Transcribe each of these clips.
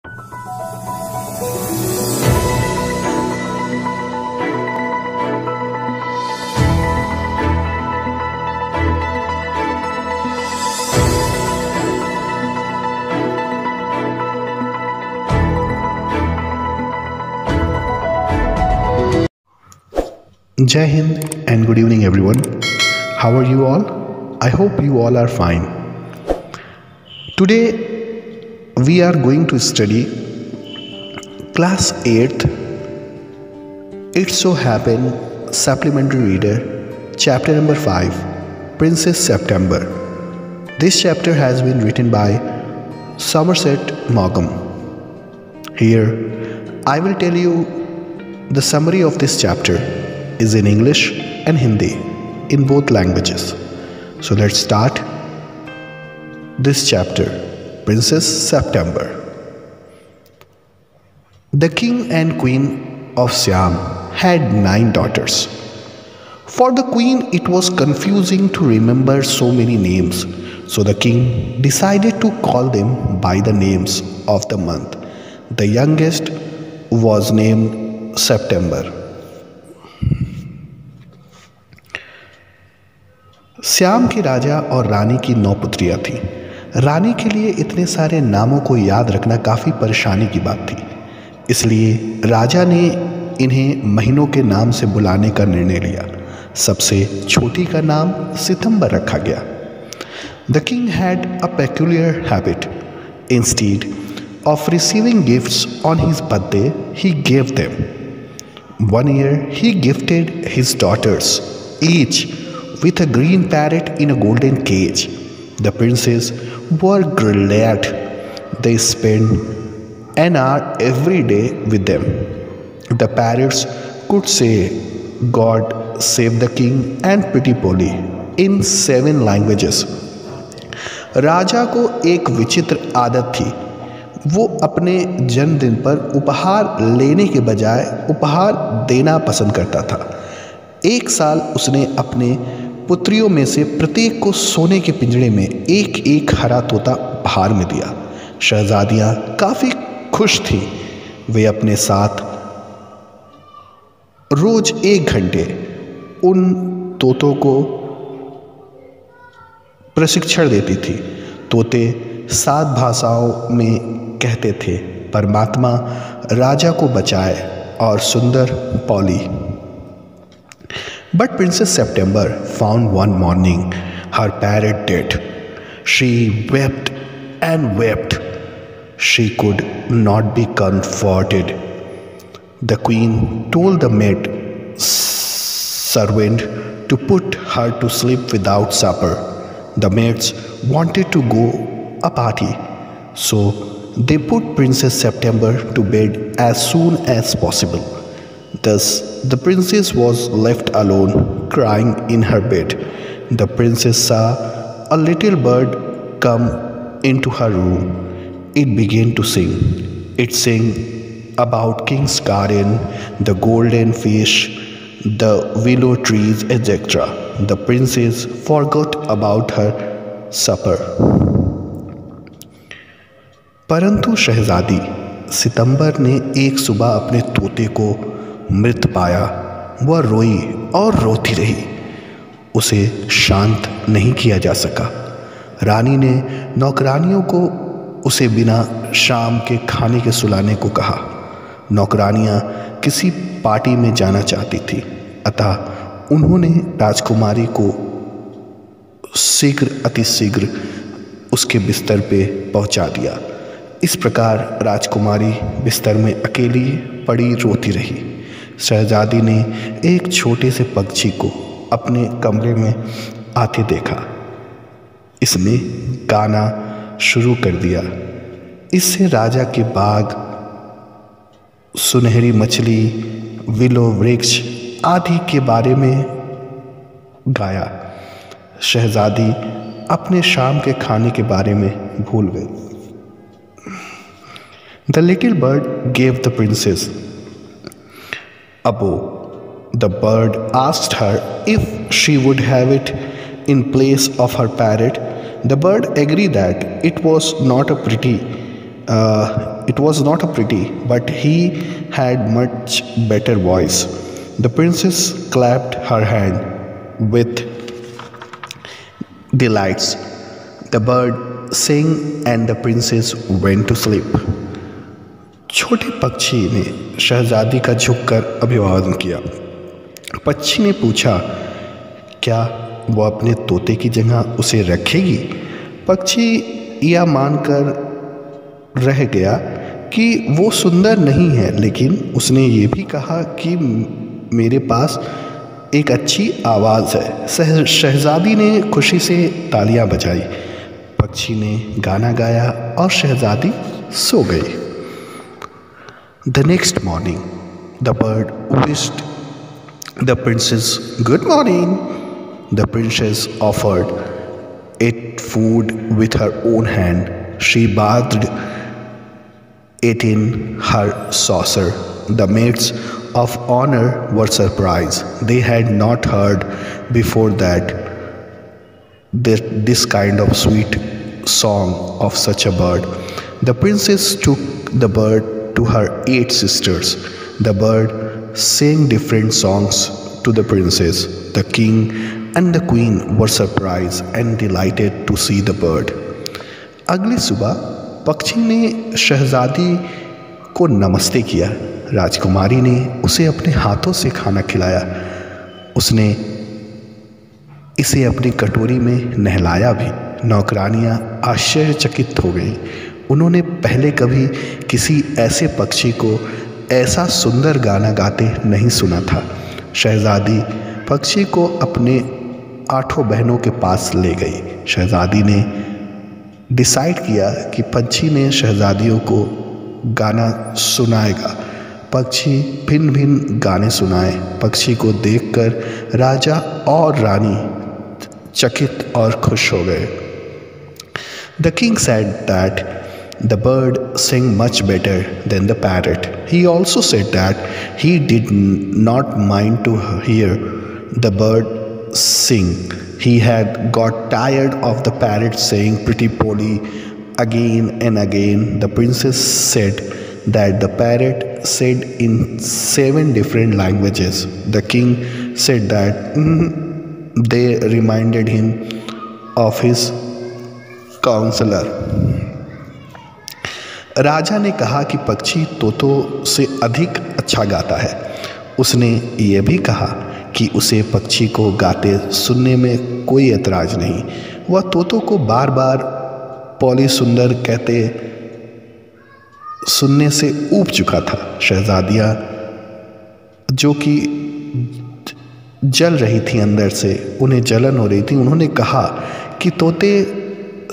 Jai Hind and good evening everyone. How are you all? I hope you all are fine. Today we are going to study class 8th. It so happened supplementary reader chapter number 5, Princess September. This chapter has been written by Somerset Maugham. Here I will tell you the summary of this chapter is in English and Hindi in both languages. So let's start this chapter, Princess September. The king and queen of Siam had 9 daughters. For the queen it was confusing to remember so many names, so the king decided to call them by the names of the month. The youngest was named September. Shyam के राजा और रानी की 9 पुत्रियां थीं। रानी के लिए इतने सारे नामों को याद रखना काफ़ी परेशानी की बात थी, इसलिए राजा ने इन्हें महीनों के नाम से बुलाने का निर्णय लिया। सबसे छोटी का नाम सितंबर रखा गया। The king had a peculiar habit. Instead of receiving gifts on his birthday, he gave them. One year he gifted his daughters, each with a green parrot in a golden cage. The princes were glad. They spent an hour every day with them. The parrots could say, "God save the king" and "Pretty Polly" in 7 languages. राजा को एक विचित्र आदत थी। वो अपने जन्मदिन पर उपहार लेने के बजाय उपहार देना पसंद करता था। एक साल उसने अपने पुत्रियों में से प्रत्येक को सोने के पिंजरे में एक एक हरा तोता उपहार में दिया। शहजादियाँ काफ़ी खुश थीं। वे अपने साथ रोज 1 घंटे उन तोतों को प्रशिक्षण देती थी। तोते 7 भाषाओं में कहते थे, परमात्मा राजा को बचाए और सुंदर poly. But Princess September found one morning her parrot dead. She wept and wept. She could not be comforted. The queen told the maid servant to put her to sleep without supper. The maids wanted to go a party, so they put Princess September to bed as soon as possible. Thus, the princess was left alone, crying in her bed. The princess saw a little bird come into her room. It began to sing. It sang about King's garden, the golden fish, the willow trees, etc. The princess forgot about her supper. परंतु शहजादी सितंबर ने एक सुबह अपने तोते को मृत पाया। वह रोई और रोती रही। उसे शांत नहीं किया जा सका। रानी ने नौकरानियों को उसे बिना शाम के खाने के सुलाने को कहा। नौकरानियां किसी पार्टी में जाना चाहती थी, अतः उन्होंने राजकुमारी को अतिशीघ्र उसके बिस्तर पे पहुंचा दिया। इस प्रकार राजकुमारी बिस्तर में अकेली पड़ी रोती रही। शहजादी ने एक छोटे से पक्षी को अपने कमरे में आते देखा। इसने गाना शुरू कर दिया। इससे राजा के बाग, सुनहरी मछली, विलो वृक्ष आदि के बारे में गाया। शहजादी अपने शाम के खाने के बारे में भूल गई। The little bird gave the princess a bow. The bird asked her if she would have it in place of her parrot. The bird agreed that it was not a pretty it was not a pretty, but he had much better voice. The princess clapped her hand with delights. The bird sang and the princess went to sleep. छोटे पक्षी ने शहजादी का झुककर अभिवादन किया। पक्षी ने पूछा, क्या वो अपने तोते की जगह उसे रखेगी? पक्षी यह मानकर रह गया कि वो सुंदर नहीं है, लेकिन उसने ये भी कहा कि मेरे पास एक अच्छी आवाज़ है। शहजादी ने खुशी से तालियां बजाई। पक्षी ने गाना गाया और शहजादी सो गई। The next morning, the bird wished the princess good morning. The princess offered it food with her own hand. She bathed it in her saucer. The maids of honor were surprised. They had not heard before that this kind of sweet song of such a bird. The princess took the bird to her 8 sisters. The bird sang different songs to the princess. The king and the queen were surprised and delighted to see the bird. अगली सुबह पक्षी ने शहजादी को नमस्ते किया। राजकुमारी ने उसे अपने हाथों से खाना खिलाया। उसने इसे अपनी कटोरी में नहलाया भी। नौकरानियाँ आश्चर्यचकित हो गईं। उन्होंने पहले कभी किसी ऐसे पक्षी को ऐसा सुंदर गाना गाते नहीं सुना था। शहजादी पक्षी को अपने 8 बहनों के पास ले गई। शहजादी ने डिसाइड किया कि पक्षी ने शहजादियों को गाना सुनाएगा। पक्षी भिन्न भिन्न गाने सुनाए। पक्षी को देखकर राजा और रानी चकित और खुश हो गए। The king said that the bird sang much better than the parrot. He also said that he did not mind to hear the bird sing. He had got tired of the parrot saying pretty Polly again and again. The princess said that the parrot said in 7 different languages. The king said that they reminded him of his counselor. राजा ने कहा कि पक्षी तोतों से अधिक अच्छा गाता है। उसने यह भी कहा कि उसे पक्षी को गाते सुनने में कोई एतराज़ नहीं। वह तोतों को बार बार पॉली सुंदर कहते सुनने से ऊब चुका था। शहजादियाँ जो कि जल रही थी अंदर से, उन्हें जलन हो रही थी। उन्होंने कहा कि तोते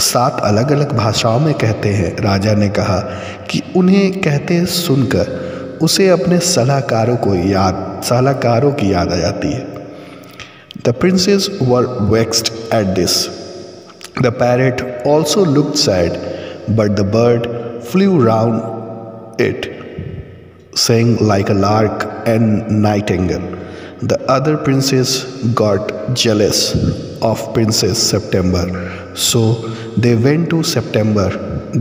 7 अलग अलग भाषाओं में कहते हैं। राजा ने कहा कि उन्हें कहते सुनकर उसे अपने सलाहकारों की याद आ जाती है। The princes were vexed at this. The parrot also looked sad, but the bird flew round it, sang like a lark and nightingale. The other princes got jealous of Princess September, so they went to September.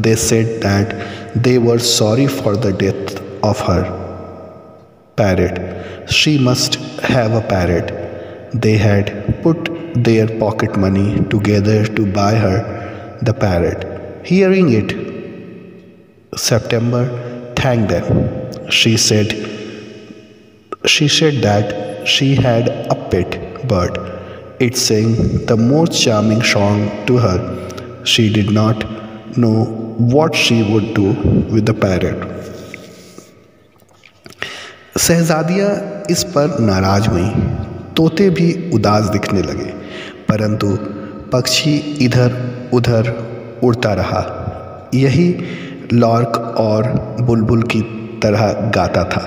They said that they were sorry for the death of her parrot. She must have a parrot. They had put their pocket money together to buy her the parrot. Hearing it, September thanked them. She said that she had a pet bird. It sang the most charming song to her. She did not know what she would do with the parrot. शहजादियाँ इस पर नाराज हुईं। तोते भी उदास दिखने लगे, परंतु पक्षी इधर उधर उड़ता रहा। यही लॉर्क और बुलबुल की तरह गाता था।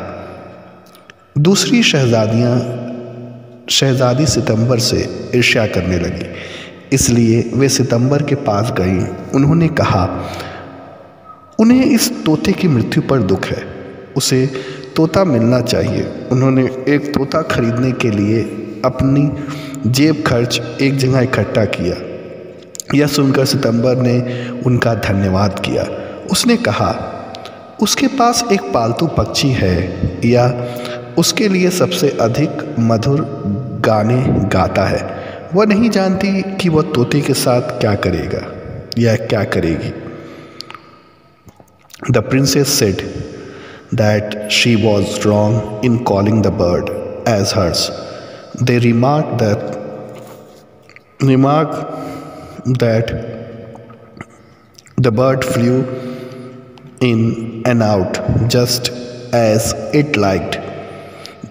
दूसरी शहजादी सितंबर से ईर्ष्या करने लगी, इसलिए वे सितंबर के पास गईं। उन्होंने कहा उन्हें इस तोते की मृत्यु पर दुख है, उसे तोता मिलना चाहिए। उन्होंने एक तोता खरीदने के लिए अपनी जेब खर्च एक जगह इकट्ठा किया। यह सुनकर सितंबर ने उनका धन्यवाद किया। उसने कहा उसके पास एक पालतू पक्षी है या उसके लिए सबसे अधिक मधुर गाने गाता है। वह नहीं जानती कि वह तोते के साथ क्या करेगा या क्या करेगी। The princess said that she was wrong in calling the bird as hers. They remark that the bird flew in and out just as it liked.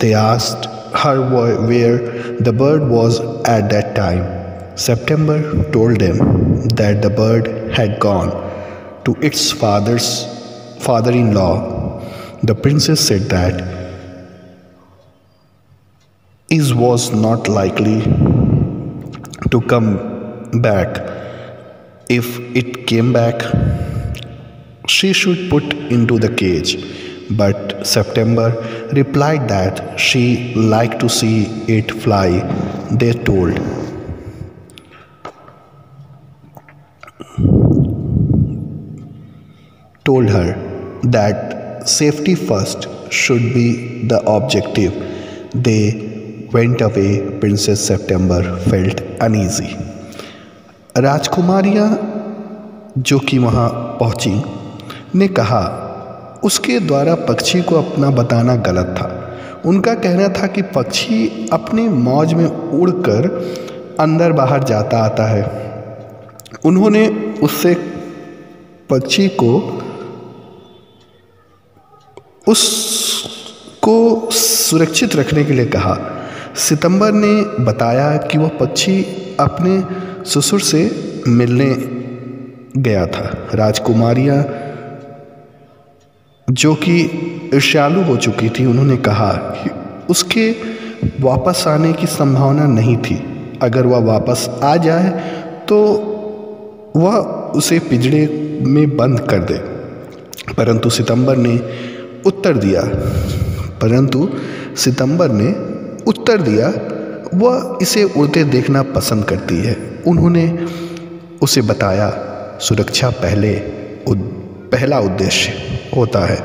They asked her where the bird was at that time. September told them that the bird had gone to its father-in-law. The princess said that it was not likely to come back. If it came back, she should put into the cage. But September replied that she liked to see it fly. They told her that safety first should be the objective. They went away. Princess September felt uneasy. राजकुमारियाँ जो कि वहाँ पहुँची ने कहा उसके द्वारा पक्षी को अपना बताना गलत था। उनका कहना था कि पक्षी अपनी मौज में उड़कर अंदर बाहर जाता आता है। उन्होंने उससे पक्षी को उसको सुरक्षित रखने के लिए कहा। सितंबर ने बताया कि वह पक्षी अपने ससुर से मिलने गया था। राजकुमारियाँ जो कि ईर्ष्यालु हो चुकी थी, उन्होंने कहा कि उसके वापस आने की संभावना नहीं थी। अगर वह वापस आ जाए तो वह उसे पिंजरे में बंद कर दे। परंतु सितंबर ने उत्तर दिया वह इसे उड़ते देखना पसंद करती है। उन्होंने उसे बताया सुरक्षा पहला उद्देश्य होता है।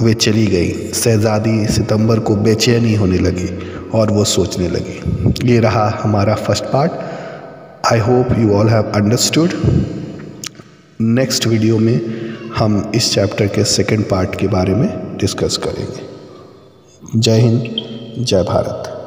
वे चली गई। शहजादी सितंबर को बेचैनी होने लगी और वो सोचने लगी। ये रहा हमारा first part. I hope you all have understood. Next video में हम इस चैप्टर के सेकंड पार्ट के बारे में डिस्कस करेंगे। जय हिंद, जय भारत।